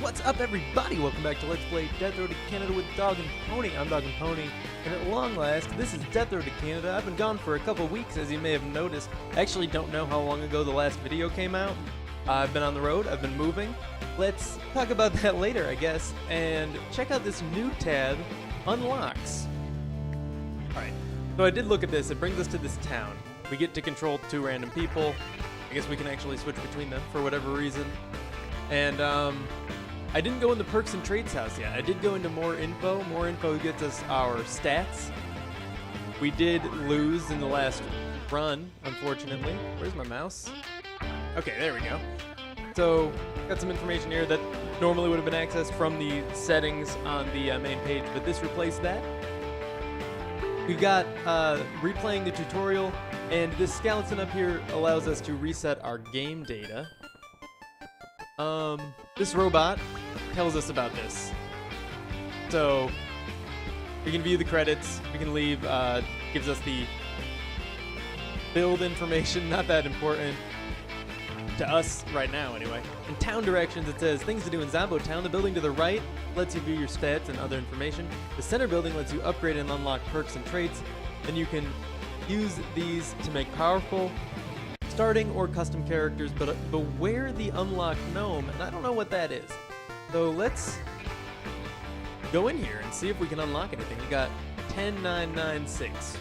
What's up, everybody? Welcome back to Let's Play Death Road to Canada with Dog and Pony. I'm Dog and Pony, and at long last, this is Death Road to Canada. I've been gone for a couple weeks, as you may have noticed. I actually don't know how long ago the last video came out. I've been on the road, I've been moving. Let's talk about that later, I guess, and check out this new tab, Unlocks. Alright, so I did look at this. It brings us to this town. We get to control 2 random people. I guess we can actually switch between them for whatever reason. And, I didn't go in the perks and traits house yet. I did go into more info. More info gets us our stats. We did lose in the last run, unfortunately. Where's my mouse? Okay, there we go. So, got some information here that normally would have been accessed from the settings on the main page, but this replaced that. We got replaying the tutorial, and this skeleton up here allows us to reset our game data. This robot tells us about this. So, we can view the credits, we can leave, gives us the build information, not that important to us right now anyway. In town directions it says, things to do in Zombo Town. The building to the right lets you view your stats and other information. The center building lets you upgrade and unlock perks and traits, and you can use these to make powerful starting or custom characters, but beware the unlocked gnome, and I don't know what that is. So let's go in here and see if we can unlock anything. We got 10996.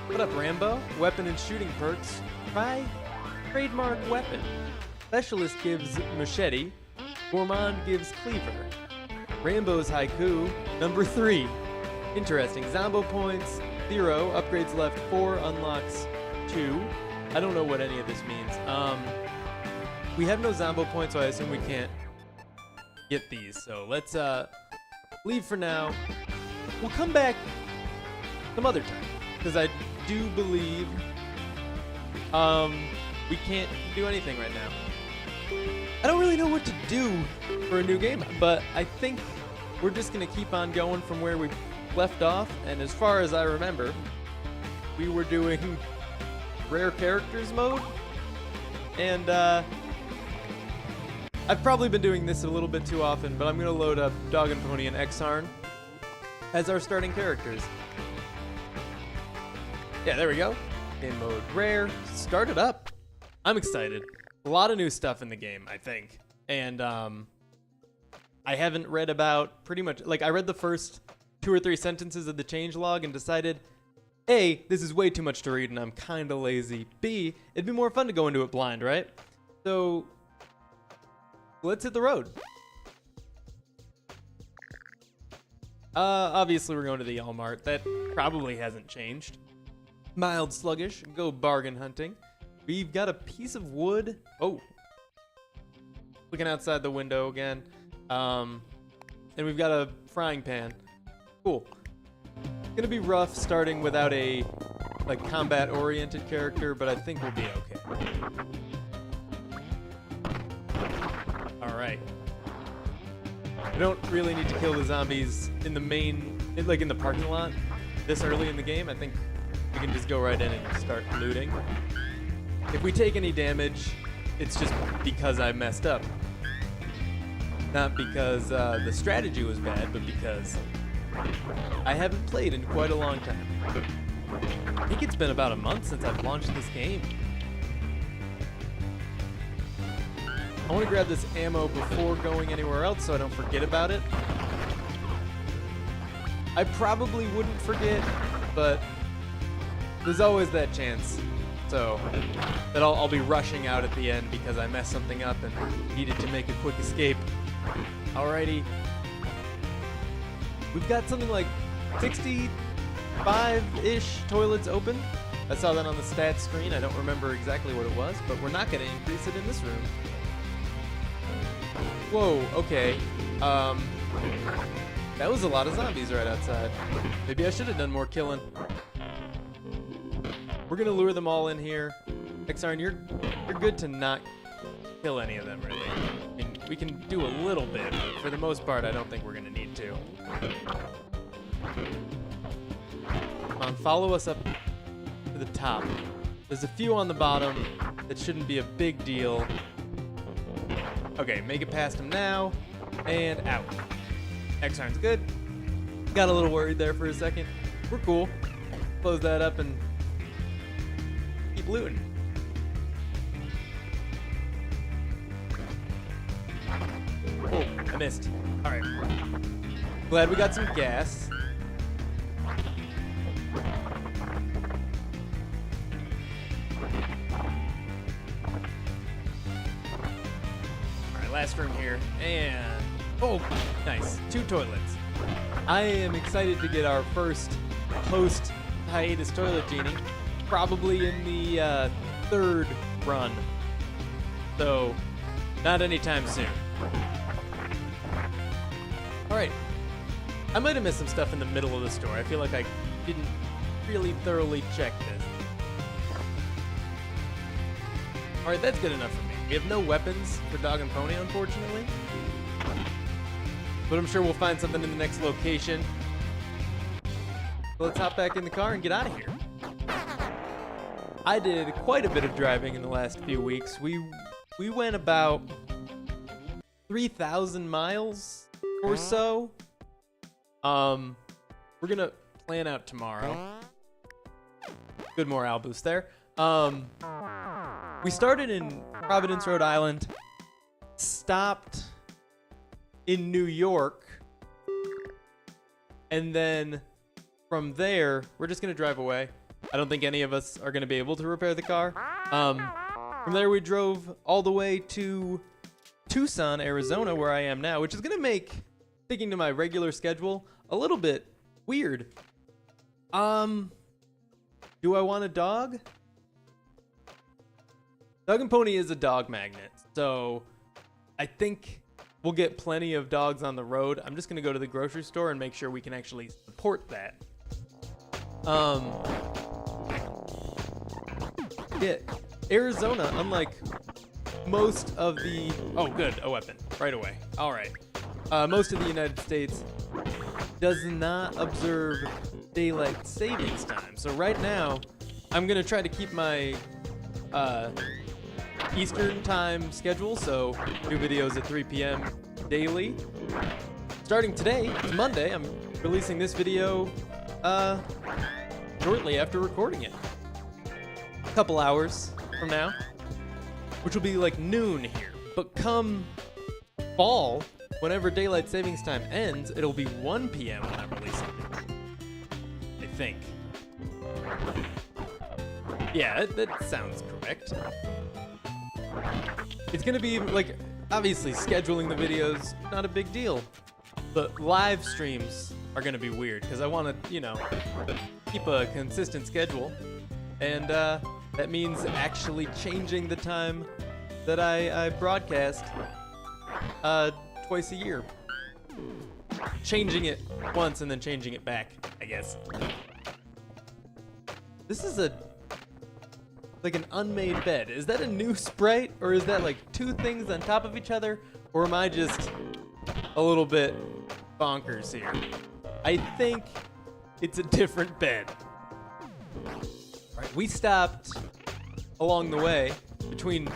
What up, Rambo? Weapon and shooting perks. Try trademark weapon. Specialist gives machete. Gourmand gives cleaver. Rambo's haiku, number 3. Interesting. Zombo points, 0. Upgrades left 4, unlocks 2. I don't know what any of this means. We have no Zombo points, so I assume we can't get these. So let's leave for now. We'll come back some other time, because I do believe we can't do anything right now. I don't really know what to do for a new game, but I think we're just going to keep on going from where we left off, and as far as I remember, we were doing rare characters mode, and I've probably been doing this a little bit too often, but I'm going to load up Dog and Pony and Xarn as our starting characters. Yeah, there we go. Game mode rare. Start it up. I'm excited. A lot of new stuff in the game, I think. And I haven't read about pretty much, like, I read the first 2 or 3 sentences of the changelog and decided, A, this is way too much to read and I'm kind of lazy. B, it'd be more fun to go into it blind, right? So let's hit the road. Obviously we're going to the Walmart. That probably hasn't changed. Mild sluggish, go bargain hunting. We've got a piece of wood. Oh. Looking outside the window again. And we've got a frying pan. Cool. It's gonna be rough starting without a like combat-oriented character, but I think we'll be okay. Alright. I don't really need to kill the zombies in the main, like in the parking lot this early in the game. I think we can just go right in and start looting. If we take any damage, it's just because I messed up. Not because the strategy was bad, but because I haven't played in quite a long time. I think it's been about a month since I've launched this game. I want to grab this ammo before going anywhere else so I don't forget about it. I probably wouldn't forget, but there's always that chance. So that I'll be rushing out at the end because I messed something up and needed to make a quick escape. Alrighty. We've got something like 65-ish toilets open. I saw that on the stats screen. I don't remember exactly what it was, but we're not going to increase it in this room. Whoa, okay. That was a lot of zombies right outside. Maybe I should have done more killing. We're going to lure them all in here. Xarn, you're good to not kill any of them, really. I mean, we can do a little bit, but for the most part, I don't think we're going to need to. Come on, follow us up to the top. There's a few on the bottom that shouldn't be a big deal. Okay, make it past him now. And out. X-Arm's good. Got a little worried there for a second. We're cool. Close that up and keep looting. Oh, I missed. All right. Glad we got some gas. All right, last room here. And, oh, nice. 2 toilets. I am excited to get our first post-hiatus toilet genie, probably in the 3rd run. So, not anytime soon. Alright, I might have missed some stuff in the middle of the store. I feel like I didn't really thoroughly check this. Alright, that's good enough for me. We have no weapons for Dog and Pony, unfortunately. But I'm sure we'll find something in the next location. So let's hop back in the car and get out of here. I did quite a bit of driving in the last few weeks. We went about 3,000 miles or so. We're gonna plan out tomorrow. Good morale boost there. We started in Providence, Rhode Island, stopped in New York, and then from there, we're just gonna drive away. I don't think any of us are gonna be able to repair the car. From there, we drove all the way to Tucson, Arizona, where I am now, which is gonna make sticking to my regular schedule a little bit weird. Do I want a dog? Dog and Pony is a dog magnet, so I think we'll get plenty of dogs on the road. I'm just gonna go to the grocery store and make sure we can actually support that. Yeah, Arizona, unlike most of the... Oh, good, a weapon, right away. All right. Most of the United States does not observe daylight savings time. So right now, I'm gonna try to keep my Eastern time schedule, so new videos at 3 p.m. daily. Starting today, it's Monday, I'm releasing this video shortly after recording it. A couple hours from now, which will be like noon here. But come fall, whenever daylight savings time ends, it'll be 1 p.m. when I'm releasing it. I think. Yeah, that sounds correct. It's gonna be like, obviously scheduling the videos, not a big deal. But live streams are gonna be weird because I wanna, you know, keep a consistent schedule. And that means actually changing the time that I broadcast twice a year. Changing it once and then changing it back, I guess. This is like an unmade bed. Is that a new sprite, or is that like 2 things on top of each other? Or am I just a little bit bonkers here? I think it's a different bed. Right, we stopped along the way between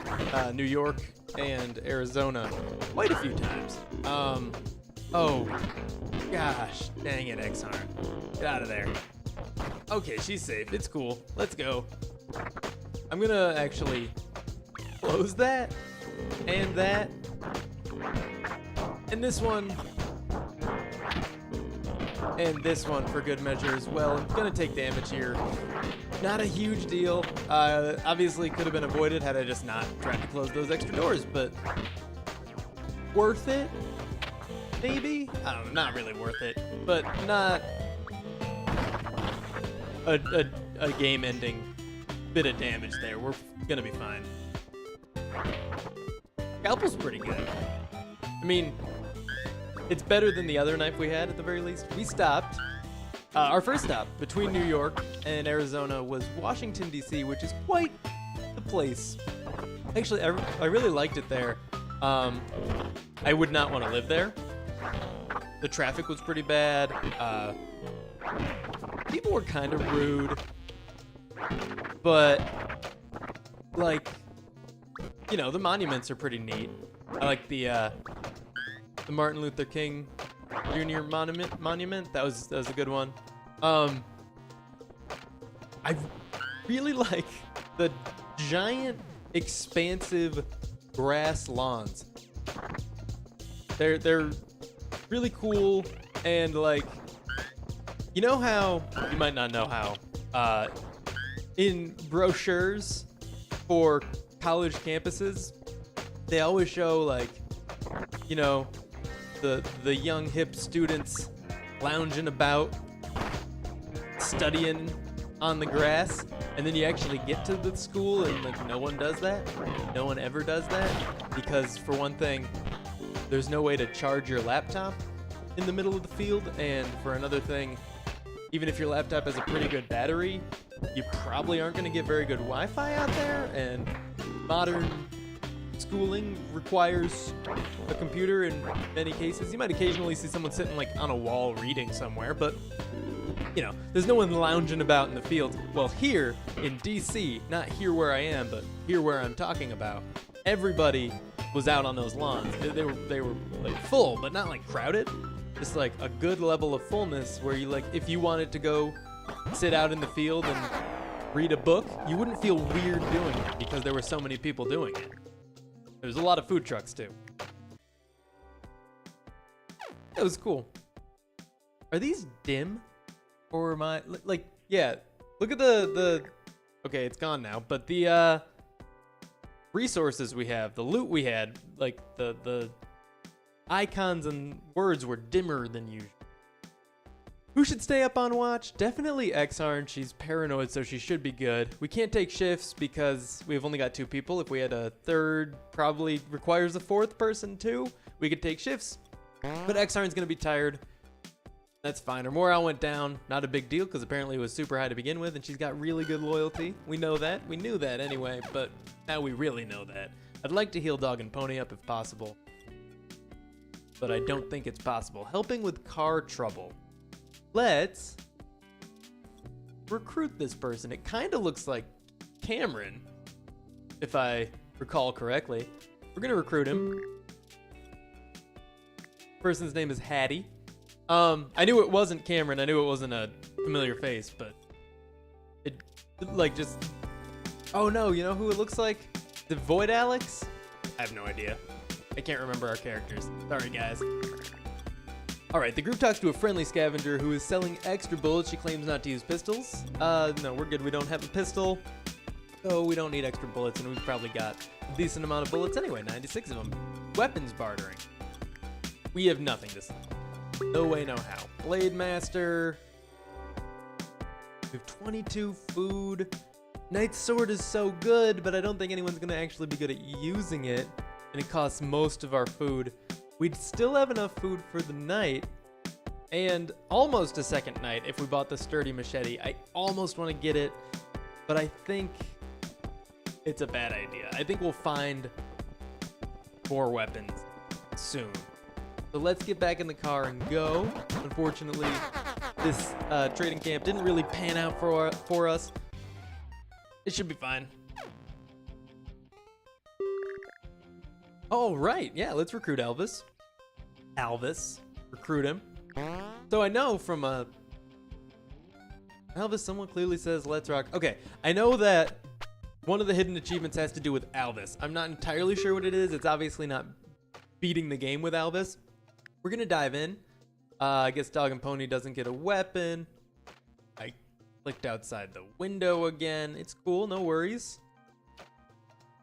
New York and Arizona quite a few times. Oh, gosh, dang it, X-Arm. Get out of there. Okay, she's safe. It's cool. Let's go. I'm gonna actually close that, and this one, and this one for good measure as well. I'm gonna take damage here. Not a huge deal. Obviously could have been avoided had I just not tried to close those extra doors, but worth it? Maybe? I don't know, not really worth it, but not a game-ending bit of damage there. We're gonna be fine. Scalpel's pretty good. I mean, it's better than the other knife we had at the very least. We stopped. Our first stop between New York and Arizona was Washington, D.C., which is quite the place. Actually, I really liked it there. I would not want to live there. The traffic was pretty bad. People were kind of rude. But, like, you know, the monuments are pretty neat. I like the Martin Luther King Jr. monument. That was a good one. I really like the giant, expansive grass lawns. They're really cool, and like, you know how, you might not know how, in brochures for college campuses, they always show, like, you know, the young hip students lounging about, studying on the grass, and then you actually get to the school and like no one does that. No one ever does that, because for one thing, there's no way to charge your laptop in the middle of the field, and for another thing, even if your laptop has a pretty good battery, you probably aren't going to get very good Wi-Fi out there, and modern schooling requires a computer in many cases. You might occasionally see someone sitting like on a wall reading somewhere, but you know, there's no one lounging about in the field. Well, here in DC, not here where I am, but here where I'm talking about, everybody was out on those lawns. They were like full, but not like crowded. Just like a good level of fullness where you, like, if you wanted to go sit out in the field and read a book, you wouldn't feel weird doing it because there were so many people doing it. There's a lot of food trucks too. It was cool. Are these dim? Or am I, like, yeah, look at the okay, it's gone now, but the resources we have, the loot we had, like the icons and words were dimmer than usual. Who should stay up on watch? Definitely Xarn. She's paranoid, so she should be good. We can't take shifts because we've only got 2 people. If we had a third, probably requires a 4th person too, we could take shifts. But Xarn's gonna be tired. That's fine. Her morale went down. Not a big deal, because apparently it was super high to begin with, and she's got really good loyalty. We know that. We knew that anyway, but now we really know that. I'd like to heal Dog and Pony up if possible, but I don't think it's possible. Helping with car trouble. Let's recruit this person. It kind of looks like Cameron, if I recall correctly. We're going to recruit him. Person's name is Hattie. I knew it wasn't Cameron. I knew it wasn't a familiar face, but it like just, oh no, you know who it looks like? The Void Alex? I have no idea. I can't remember our characters. Sorry, guys. All right, the group talks to a friendly scavenger who is selling extra bullets. She claims not to use pistols. No, we're good. We don't have a pistol, so we don't need extra bullets, and we've probably got a decent amount of bullets anyway, 96 of them. Weapons bartering. We have nothing to sell. No way, no how. Blade Master. We have 22 food. Knight's Sword is so good, but I don't think anyone's gonna actually be good at using it, and it costs most of our food. We'd still have enough food for the night, and almost a second night if we bought the sturdy machete. I almost want to get it, but I think it's a bad idea. I think we'll find more weapons soon. So let's get back in the car and go. Unfortunately, this trading camp didn't really pan out for us. It should be fine. All right, yeah, let's recruit Elvis. Recruit him. So I know from Elvis, someone clearly says, let's rock. Okay, I know that one of the hidden achievements has to do with Elvis. I'm not entirely sure what it is. It's obviously not beating the game with Elvis. We're gonna dive in. I guess Dog and Pony doesn't get a weapon. I clicked outside the window again. It's cool, no worries.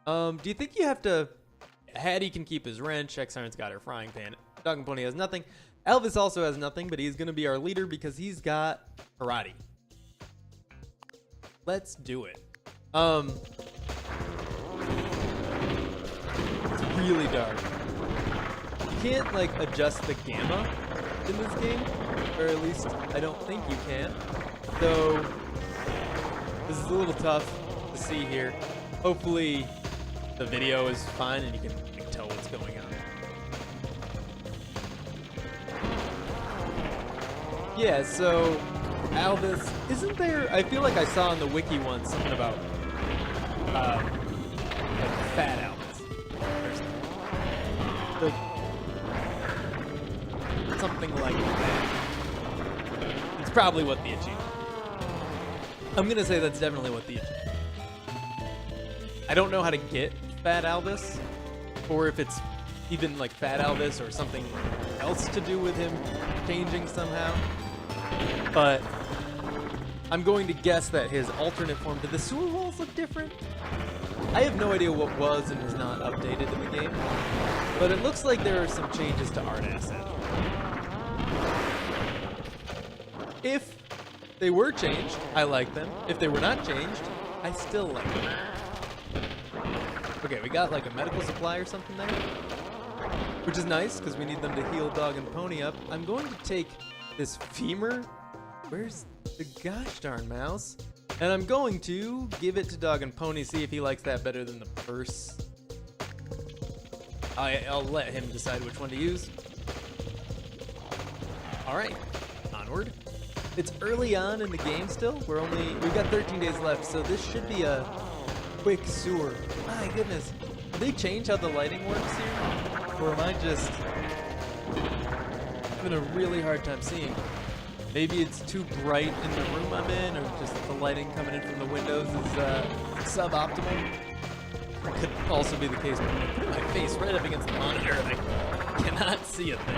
Do you think you have to... Hattie can keep his wrench. Xarn's got her frying pan. Dog and Pony has nothing. Elvis also has nothing, but he's gonna be our leader because he's got karate. Let's do it. It's really dark. You can't like adjust the gamma in this game, or at least I don't think you can. So this is a little tough to see here. Hopefully the video is fine and you can tell what's going on. Yeah, so Elvis, isn't there, I feel like I saw on the wiki once something about like fat Elvis or something. the something like that. It's probably what the achievement. I'm gonna say that's definitely what the achievement. I don't know how to get Fat Albus, or if it's even like Fat Albus or something else to do with him changing somehow. But I'm going to guess that his alternate form. Did the sewer walls look different? I have no idea what was and is not updated in the game, but it looks like there are some changes to art asset. If they were changed, I like them. If they were not changed, I still like them. Okay, we got like a medical supply or something there, which is nice because we need them to heal Dog and Pony up. I'm going to take this femur. Where's the gosh darn mouse? And I'm going to give it to Dog and Pony, see if he likes that better than the purse. I'll let him decide which one to use. All right, onward. It's early on in the game still. We've got 13 days left, so this should be a quick sewer. My goodness. Did they change how the lighting works here? Or am I just having a really hard time seeing? Maybe it's too bright in the room I'm in, or just the lighting coming in from the windows is suboptimal. That could also be the case, but I'm putting my face right up against the monitor and I cannot see a thing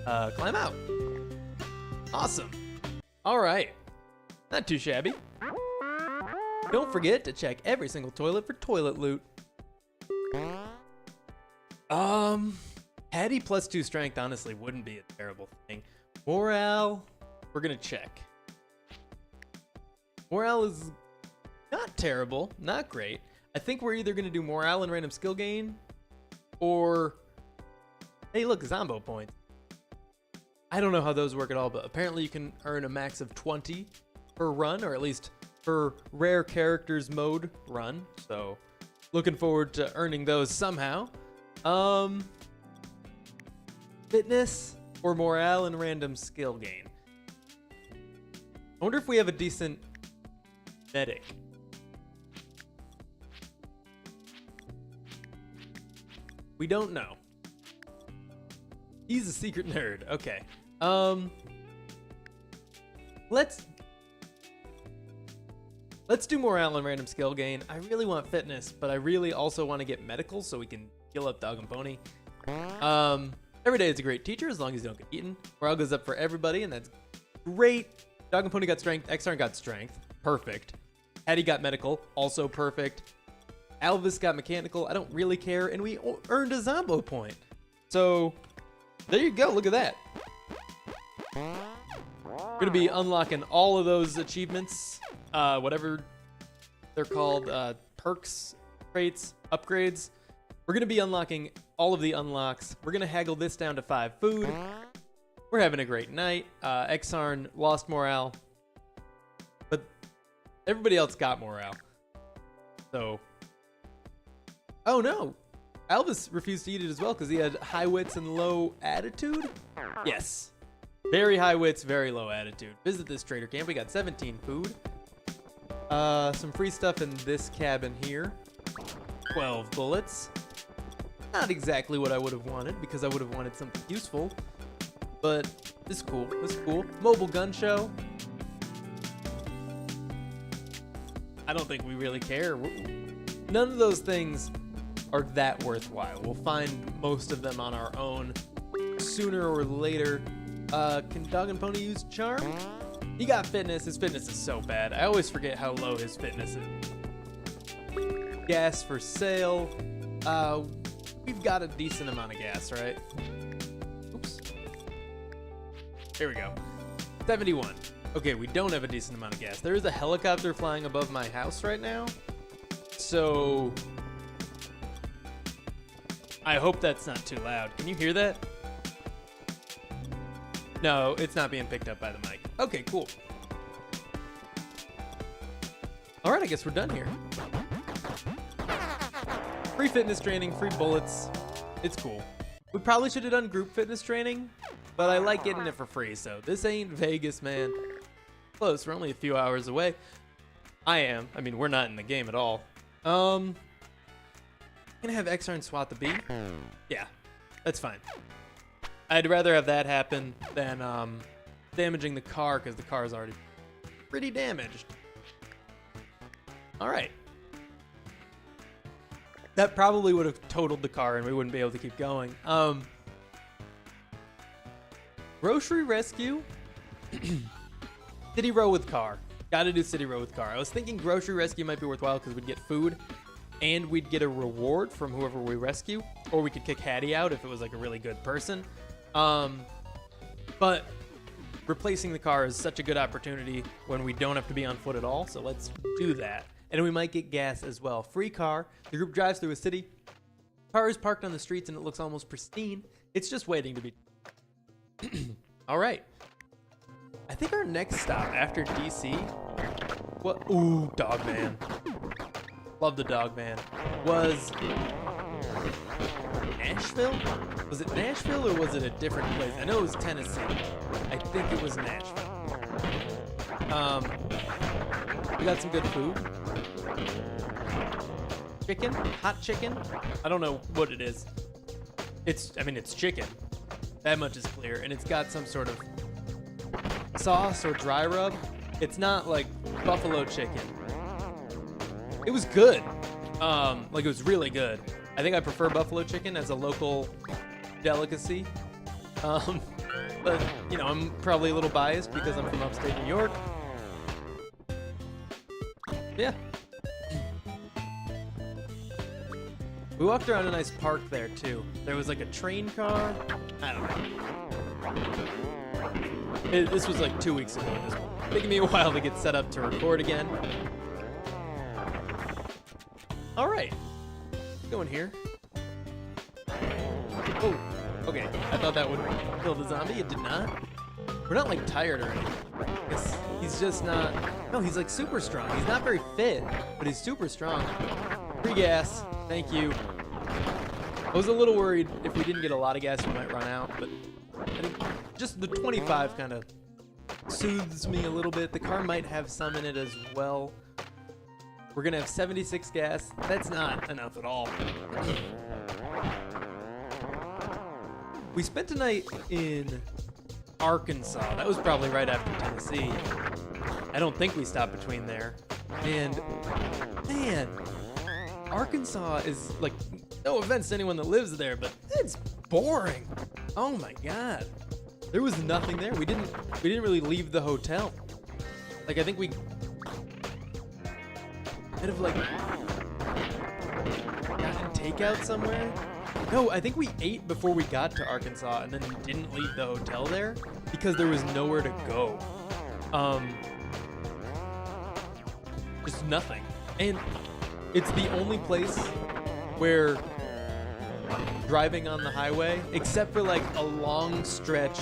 here. Climb out. Awesome. All right. Not too shabby. Don't forget to check every single toilet for toilet loot. Hattie plus 2 strength honestly wouldn't be a terrible thing. Morale, we're gonna check. Morale is not terrible, not great. I think we're either gonna do morale and random skill gain, or hey, look, Zombo points. I don't know how those work at all, but apparently you can earn a max of 20 per run, or at least per rare characters mode run. So looking forward to earning those somehow. Fitness or morale and random skill gain. I wonder if we have a decent medic. We don't know. He's a secret nerd. Okay. Let's do morale and random skill gain. I really want fitness, but I really also want to get medical so we can heal up Dog and Pony. Every day is a great teacher as long as you don't get eaten. Morale goes up for everybody, and that's great. Dog and Pony got strength. Exarn got strength. Perfect. Hattie got medical. Also perfect. Alvis got mechanical. I don't really care. And we earned a Zombo point. So there you go. Look at that. We're going to be unlocking all of those achievements. Whatever they're called. Perks, traits, upgrades. We're going to be unlocking all of the unlocks. We're going to haggle this down to 5 food. We're having a great night. Exarn lost morale, but everybody else got morale. So, oh no. Alvis refused to eat it as well because he had high wits and low attitude. Yes. Very high wits, very low attitude. Visit this trader camp. We got 17 food. Some free stuff in this cabin here. 12 bullets. Not exactly what I would have wanted because I would have wanted something useful, but this is cool. This is cool. Mobile gun show. I don't think we really care. None of those things are that worthwhile. We'll find most of them on our own sooner or later. Can Dog and Pony use charm? He got fitness. His fitness is so bad. I always forget how low his fitness is. Gas for sale. We've got a decent amount of gas, right? Oops. Here we go. 71. Okay, we don't have a decent amount of gas. There is a helicopter flying above my house right now. So I hope that's not too loud. Can you hear that? No, it's not being picked up by the mic. Okay, cool. All right, I guess we're done here. Free fitness training, free bullets. It's cool. We probably should have done group fitness training, but I like getting it for free, so this ain't Vegas, man. Close, we're only a few hours away. I mean, we're not in the game at all. Can I have XR and swat the B? Yeah, that's fine. I'd rather have that happen than damaging the car, because the car is already pretty damaged. All right. That probably would have totaled the car and we wouldn't be able to keep going. Grocery rescue. City row with car. Gotta do city row with car. I was thinking grocery rescue might be worthwhile because we'd get food and we'd get a reward from whoever we rescue, or we could kick Hattie out if it was like a really good person. But replacing the car is such a good opportunity when we don't have to be on foot at all, so let's do that. And we might get gas as well. Free car. The group drives through a city. Car is parked on the streets and it looks almost pristine. It's just waiting to be... All right. I think our next stop after DC... What? Ooh, Dogman. Love the Dogman. Was... Nashville? Was it Nashville or was it a different place? I know it was Tennessee. I think it was Nashville. We got some good food. Chicken? Hot chicken? I don't know what it is. It's chicken. That much is clear. And it's got some sort of sauce or dry rub. It's not like buffalo chicken. It was good. Like it was really good. I think I prefer buffalo chicken as a local delicacy. But, you know, I'm probably a little biased because I'm from upstate New York. Yeah. We walked around a nice park there, too. There was like a train car. I don't know. This was like 2 weeks ago. It was taking me a while to get set up to record again. All right. Go in here. Oh, okay. I thought that would kill the zombie. It did not. We're not like tired or anything. He's just not. No, he's like super strong. He's not very fit, but he's super strong. Free gas. Thank you. I was a little worried if we didn't get a lot of gas, we might run out, but I think just the 25 kind of soothes me a little bit. The car might have some in it as well. We're gonna have 76 gas. That's not enough at all. We spent a night in Arkansas. That was probably right after Tennessee. I don't think we stopped between there. And man, Arkansas is like, no offense to anyone that lives there, but it's boring. Oh my God. There was nothing there. We didn't really leave the hotel. Like, I think we kind of like gotten takeout somewhere. No, I think we ate before we got to Arkansas and then didn't leave the hotel there because there was nowhere to go. Just nothing. And it's the only place where driving on the highway, except for like a long stretch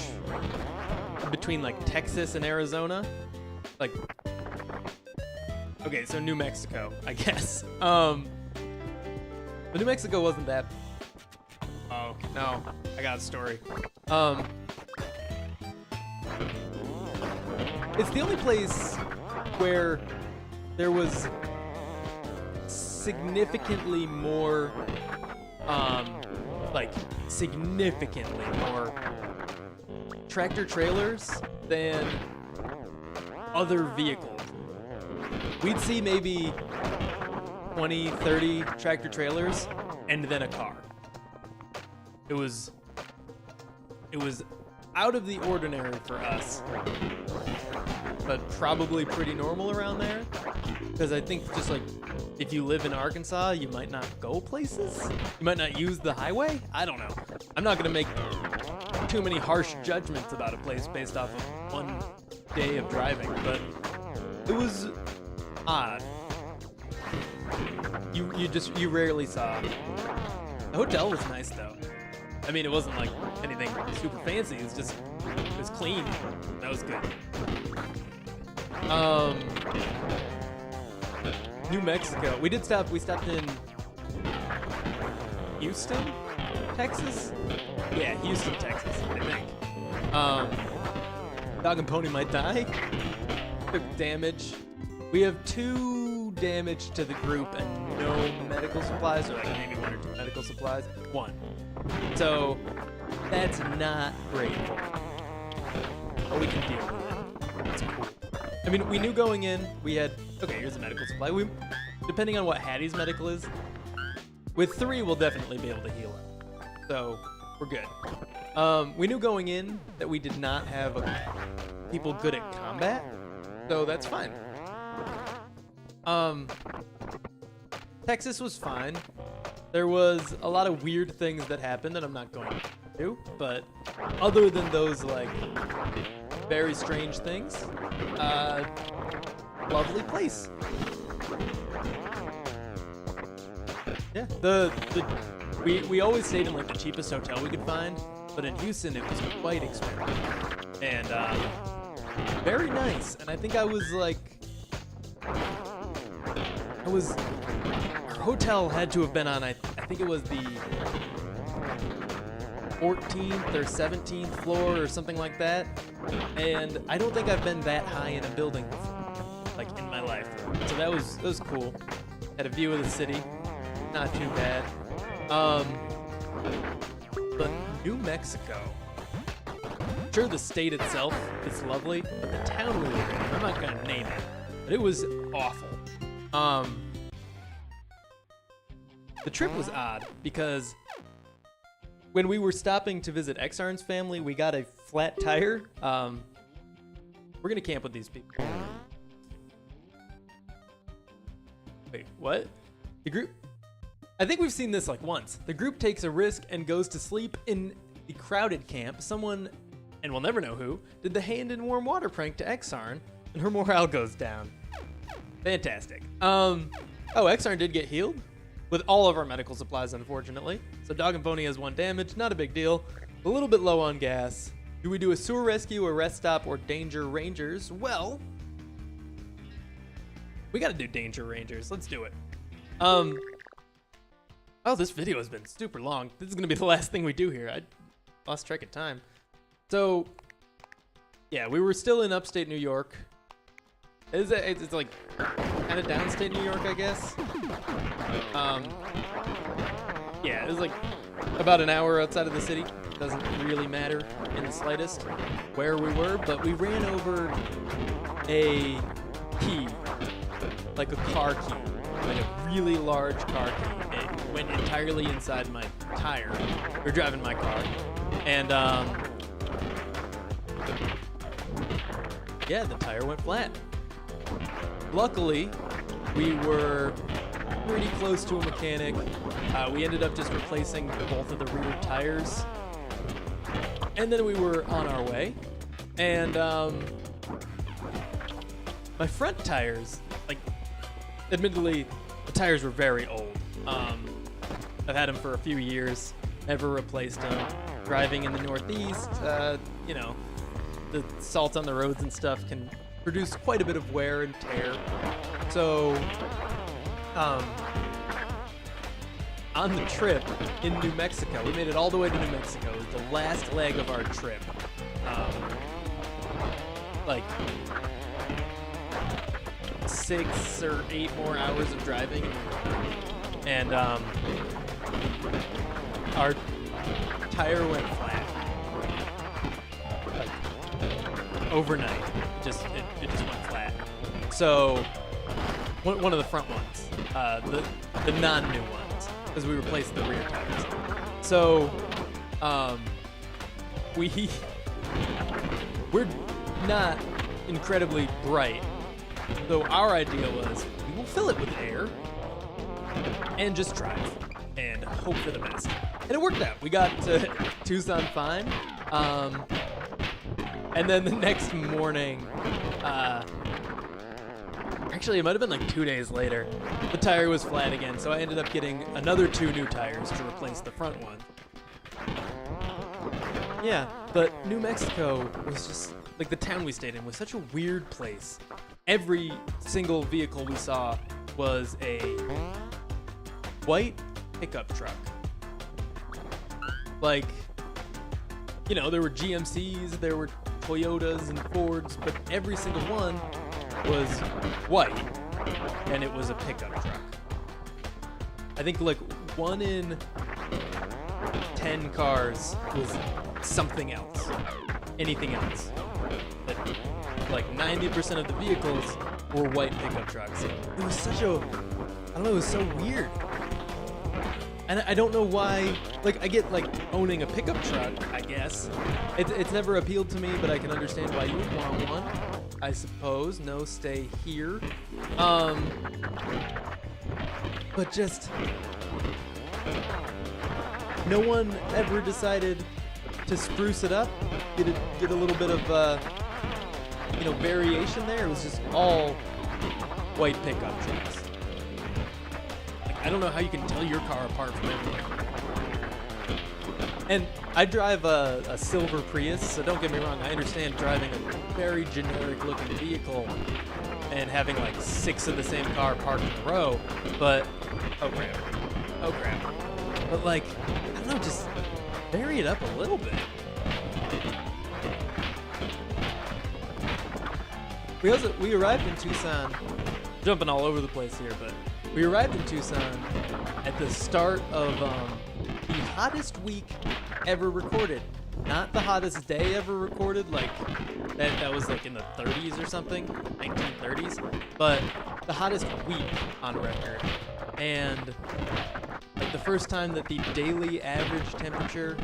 between like Texas and Arizona, like, okay, so New Mexico, I guess. But New Mexico wasn't that. Oh no, I got a story. It's the only place where there was significantly more, significantly more tractor trailers than other vehicles. We'd see maybe 20, 30 tractor trailers and then a car. It was out of the ordinary for us, but probably pretty normal around there. Because I think just like, if you live in Arkansas, you might not go places. You might not use the highway. I don't know. I'm not gonna make too many harsh judgments about a place based off of one day of driving, but it was odd. You rarely saw. The hotel was nice though. I mean, it wasn't like anything super fancy. It was clean. That was good. New Mexico. We stopped in Houston, Texas? Yeah, Houston, Texas, I think. Dog and Pony might die. Took damage. We have 2 damage to the group and no medical supplies, or like maybe 1 or 2 medical supplies. 1. So that's not great. But we can deal with it. That's cool. I mean, we knew going in, we had, okay, here's a medical supply. Depending on what Hattie's medical is, with 3, we'll definitely be able to heal him. So we're good. We knew going in that we did not have people good at combat, so that's fine. Texas was fine. There was a lot of weird things that happened that I'm not going to do, but other than those, like, very strange things, lovely place. Yeah, we always stayed in like the cheapest hotel we could find, but in Houston it was quite expensive and very nice. And I think I was like, our hotel had to have been on, I think it was the 14th or 17th floor or something like that. And I don't think I've been that high in a building before, like in my life. So that was cool. Had a view of the city, not too bad. But New Mexico, sure the state itself is lovely, but the town we live in, I'm not gonna name it, but it was awful. The trip was odd because when we were stopping to visit Exarn's family, we got a flat tire. We're gonna camp with these people. Wait, what? The group? I think we've seen this like once. The group takes a risk and goes to sleep in the crowded camp. Someone, and we'll never know who, did the hand in warm water prank to Exarn, and her morale goes down. Fantastic. Oh, Exarn did get healed with all of our medical supplies, unfortunately. So Dog and Pony has 1 damage, not a big deal. A little bit low on gas. Do we do a sewer rescue, a rest stop, or danger rangers? Well, we gotta do danger rangers. Let's do it. Oh, this video has been super long. This is gonna be the last thing we do here. I lost track of time. So, yeah, we were still in upstate New York. It's like kind of downstate New York, I guess. Yeah, it was like about an hour outside of the city. Doesn't really matter in the slightest where we were, but we ran over a key, like a car key, like a really large car key. It went entirely inside my tire. We were driving my car, and yeah, the tire went flat. Luckily, we were pretty close to a mechanic. We ended up just replacing both of the rear tires. And then we were on our way. And my front tires, like, admittedly, the tires were very old. I've had them for a few years, never replaced them. Driving in the Northeast, you know, the salt on the roads and stuff can produce quite a bit of wear and tear. So, on the trip in New Mexico, we made it all the way to New Mexico. It was the last leg of our trip. Like 6 or 8 more hours of driving, and our tire went flat. Like, overnight, it just went flat. So one of the front ones, the non-new ones, because we replaced the rear tires. So we're not incredibly bright. So our idea was we will fill it with air and just drive and hope for the best. And it worked out. We got to Tucson fine. And then the next morning, actually it might have been like 2 days later, the tire was flat again. So I ended up getting another 2 new tires to replace the front one. Yeah, but New Mexico was just, like, the town we stayed in was such a weird place. Every single vehicle we saw was a white pickup truck. Like, you know, there were GMCs, there were Toyotas and Fords, but every single one was white and it was a pickup truck. I think like 1 in 10 cars was something else, anything else. But like 90% of the vehicles were white pickup trucks. It was such a, I don't know, it was so weird. And I don't know why, like I get like owning a pickup truck, I guess. It's never appealed to me, but I can understand why you would want one, I suppose. No, stay here. But just, no one ever decided to spruce it up, get a little bit of, you know, variation there. It was just all white pickup trucks. Like, I don't know how you can tell your car apart from everything. And I drive a silver Prius, so don't get me wrong, I understand driving a very generic looking vehicle and having like 6 of the same car parked in a row, but oh crap. But like, I don't know, just vary it up a little bit. We arrived in Tucson, jumping all over the place here, but we arrived in Tucson at the start of the hottest week ever recorded. Not the hottest day ever recorded, like that was like in the 30s or something, 1930s, but the hottest week on record. And like the first time that the daily average temperature,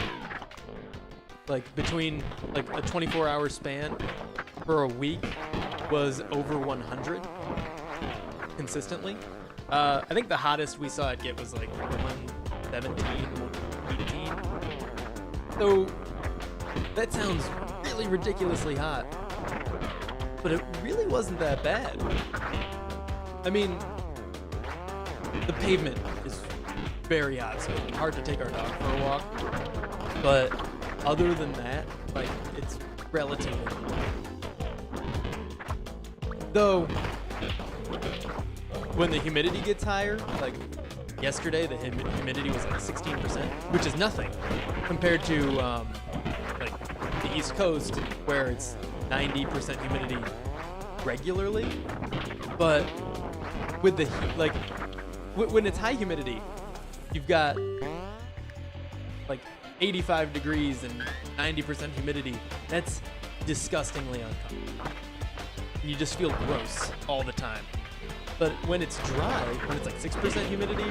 like between like a 24-hour span for a week, was over 100 consistently. I think the hottest we saw it get was like 117, 118. So that sounds really ridiculously hot, but it really wasn't that bad. I mean, the pavement is very hot, so it's hard to take our dog for a walk. But other than that, like, it's relatively cool. Though, when the humidity gets higher, like yesterday, the humidity was like 16%, which is nothing compared to like the East Coast, where it's 90% humidity regularly. But with the like, when it's high humidity, you've got like 85 degrees and 90% humidity. That's disgustingly uncomfortable. You just feel gross all the time. But when it's dry, when it's like 6% humidity,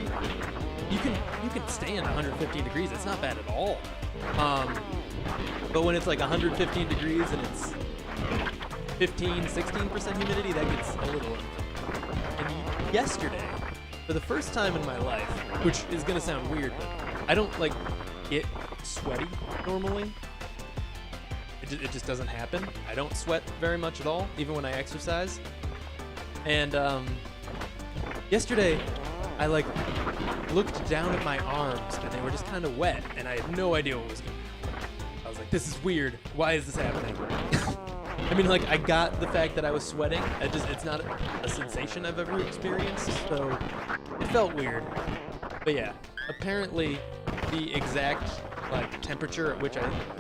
you can stand 115 degrees. It's not bad at all. But when it's like 115 degrees and it's 16% humidity, that gets a little uncomfortable. And yesterday, for the first time in my life, which is gonna sound weird, but I don't like get sweaty normally. It just doesn't happen. I don't sweat very much at all, even when I exercise. And yesterday, I like looked down at my arms and they were just kind of wet, and I had no idea what was going on. I was like, this is weird. Why is this happening? I mean, like, I got the fact that I was sweating. It's not a sensation I've ever experienced, so it felt weird. But yeah, apparently the exact like temperature at which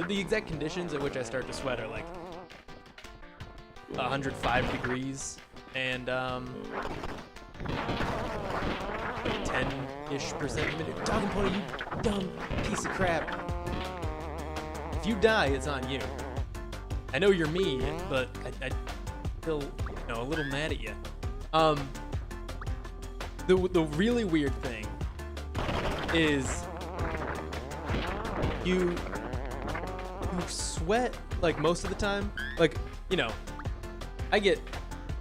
the exact conditions at which I start to sweat are like 105 degrees and 10-ish% humidity. DogAndPony, you dumb piece of crap. If you die, it's on you. I know you're me, but I feel, you know, a little mad at you. The really weird thing is you sweat like most of the time. Like, you know, I get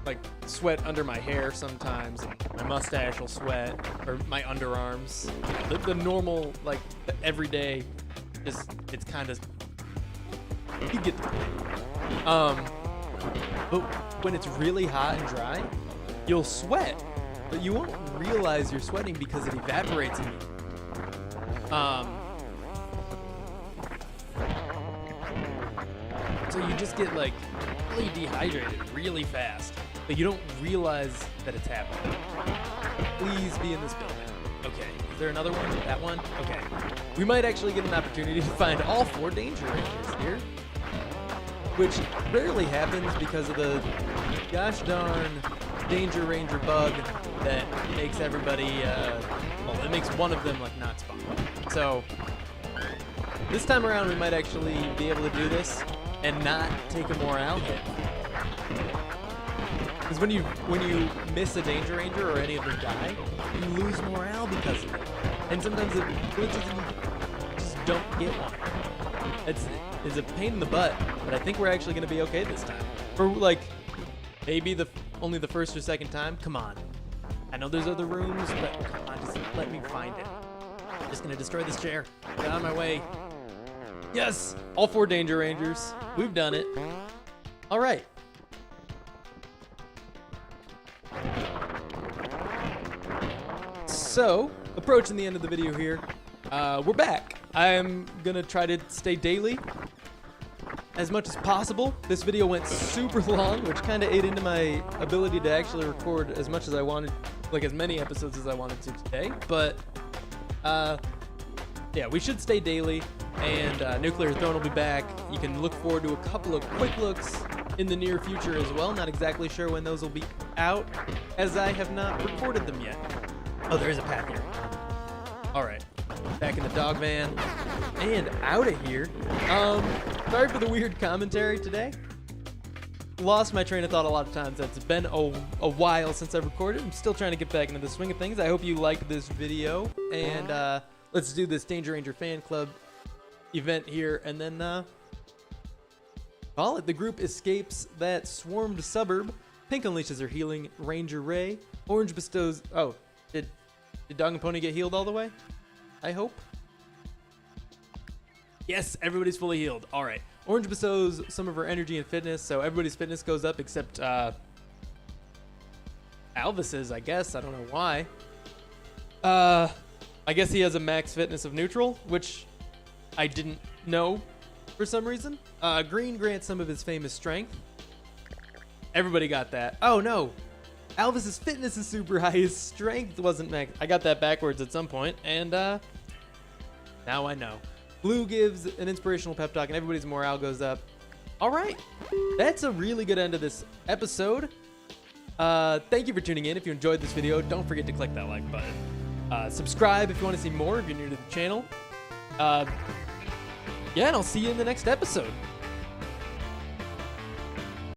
like sweat under my hair sometimes, and my mustache will sweat, or my underarms. The normal, like, the everyday, it's kind of, you get the point. But when it's really hot and dry, you'll sweat, but you won't realize you're sweating because it evaporates in you. So you just get like really dehydrated really fast, but you don't realize that it's happening. Please be in this building. Okay, is there another one? That one? Okay. We might actually get an opportunity to find all 4 danger rangers here, which rarely happens because of the gosh darn Danger Ranger bug that makes everybody, well, it makes one of them like not spawn. So this time around, we might actually be able to do this and not take a morale hit. Because when you miss a Danger Ranger or any of them die, you lose morale because of it. And sometimes it glitches and you just don't get one. It's a pain in the butt, but I think we're actually going to be okay this time. For like maybe only the first or second time. Come on. I know there's other rooms, but come on, just let me find it. I'm just going to destroy this chair. Get out of my way. Yes! All 4 Danger Rangers. We've done it. All right. So, approaching the end of the video here, we're back. I'm gonna try to stay daily as much as possible. This video went super long, which kind of ate into my ability to actually record as much as I wanted, like as many episodes as I wanted to today. But, yeah, we should stay daily, and Nuclear Throne will be back. You can look forward to a couple of quick looks in the near future as well. Not exactly sure when those will be out, as I have not recorded them yet. Oh, there is a path here. All right, back in the dog van and out of here. Sorry for the weird commentary today. Lost my train of thought a lot of times. It's been a while since I've recorded. I'm still trying to get back into the swing of things. I hope you liked this video, and let's do this Danger Ranger fan club event here, and then call it. The group escapes that swarmed suburb. Pink unleashes her healing Ranger Ray. Orange bestows. Oh. Did Dog and Pony get healed all the way? I hope. Yes, everybody's fully healed. All right. Orange bestows some of her energy and fitness, so everybody's fitness goes up except Alvis's, I guess. I don't know why. I guess he has a max fitness of neutral, which I didn't know for some reason. Green grants some of his famous strength. Everybody got that. Oh, no. Alvis's fitness is super high. His strength wasn't max. I got that backwards at some point, and now I know. Blue gives an inspirational pep talk, and everybody's morale goes up. All right, that's a really good end of this episode. Thank you for tuning in. If you enjoyed this video, don't forget to click that like button. Subscribe if you want to see more, if you're new to the channel. Yeah, and I'll see you in the next episode.